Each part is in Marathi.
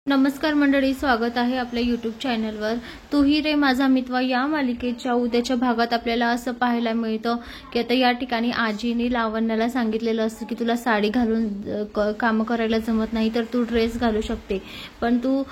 नमस्कार मंडळी, स्वागत आहे आपल्या यूट्यूब चॅनलवर। तू ही रे माझा मित्र या मालिकेच्या उद्याच्या भागात आपल्याला असं पाहायला मिळतं की आता या ठिकाणी आजीने लावण्याला सांगितलेलं असतं की तुला साडी घालून काम करायला जमत नाही तर तू ड्रेस घालू शकते, पण तू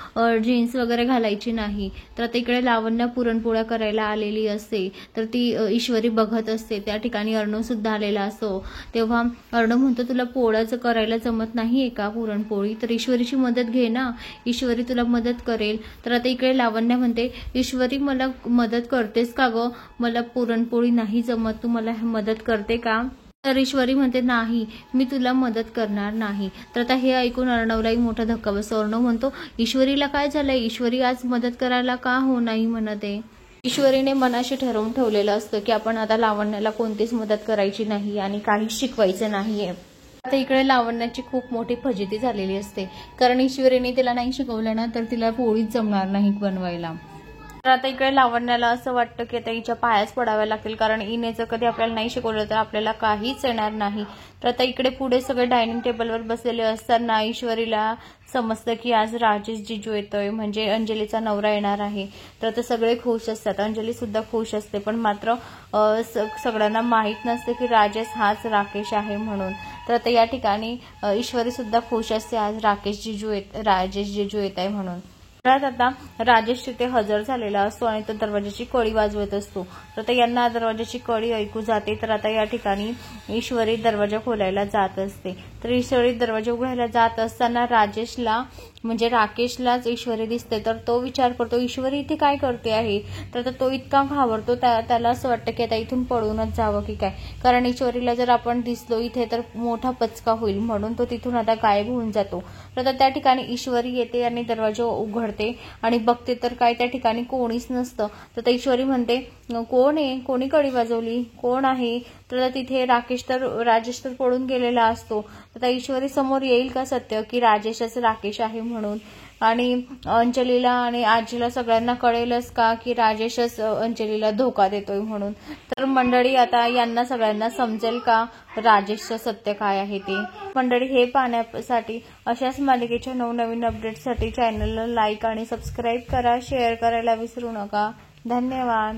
जीन्स वगैरे घालायची नाही। तर आता इकडे लावण्य पुरणपोळ्या करायला आलेली असते, तर ती ईश्वरी बघत असते। त्या ठिकाणी अर्णव सुद्धा आलेला असतो। तेव्हा अर्णव म्हणतो तुला पोळ्याचं करायला जमत नाहीये का पुरणपोळी, तर ईश्वरीची मदत घे ना, ईश्वरी तुला मदत करेल। तर आता इकडे लावण्य म्हणते ईश्वरी मला मदत करतेस का ग, मला पुरणपोळी नाही जमत, तू मला मदत करते का। तर ईश्वरी म्हणते नाही, मी तुला मदत करणार नाही। तर आता हे ऐकून अर्णवलाही मोठा धक्का बसतो। अर्णव म्हणतो ईश्वरीला काय झालंय, ईश्वरी आज मदत करायला का हो नाही म्हणत आहे। ईश्वरीने मनाशी ठरवून ठेवलेलं असतं की आपण आता लावण्याला कोणतीच मदत करायची नाही आणि काहीच शिकवायचं नाहीये। आता इकडे लावण्याची खूप मोठी फजिती झालेली असते, कारण ईश्वरीने तिला नाही शिकवलं ना तर तिला पोळीच जमणार नाही बनवायला। तर आता इकडे लावण्याला असं वाटतं की आता हिच्या पायाच पडाव्या लागतील, कारण हिने जर कधी आपल्याला नाही शिकवलं तर आपल्याला काहीच येणार नाही। तर आता इकडे पुढे सगळे डायनिंग टेबलवर बसलेले असताना ईश्वरीला समजतं की आज राजेश जिजू येतोय, म्हणजे अंजलीचा नवरा येणार आहे। तर आता सगळे खुश असतात, अंजली सुद्धा खुश असते, पण मात्र सगळ्यांना माहित नसते की राजेश हाच राकेश आहे म्हणून। तर आता या ठिकाणी ईश्वरी सुद्धा खुश असते आज राजेश जिजू येत आहे म्हणून। आता राजेश तिथे हजर झालेला असतो आणि तो दरवाजाची कडी वाजवत असतो। तर आता यांना दरवाजाची कडी ऐकू जाते। तर आता या ठिकाणी ईश्वरी दरवाजा खोलायला जात असते। तर ईश्वरी दरवाजा उघडायला जात असताना राजेशला म्हणजे राकेशलाच ईश्वरी दिसते। तर तो विचार करतो ईश्वरी इथे काय करते आहे। तर आता तो इतका घाबरतो, त्याला असं वाटतं की आता इथून पळूनच जावं की काय, कारण ईश्वरीला जर आपण दिसलो इथे तर मोठा पचका होईल, म्हणून तो तिथून आता गायब होऊन जातो। तर आता त्या ठिकाणी ईश्वरी येते आणि दरवाजा उघडते आणि बघते तर काय त्या ठिकाणी कोणीच नसतं। तर ईश्वरी म्हणते कोण आहे, कोणी कडी वाजवली, कोण आहे। तर तिथे राजेश तर पळून गेलेला असतो। तर ईश्वरी समोर येईल का सत्य की राजेशच राकेश आहे म्हणून, आणि अंजलीला आणि आजीला सगळ्यांना कळेलच का की राजेशच अंजलीला धोका देतोय म्हणून। तर मंडळी आता यांना सगळ्यांना समजेल का राजेशचं सत्य काय आहे ते। मंडळी हे पाहण्यासाठी अशाच मालिकेच्या नवनवीन अपडेट्ससाठी चॅनलला लाईक आणि सबस्क्राईब करा, शेअर करायला विसरू नका। धन्यवाद।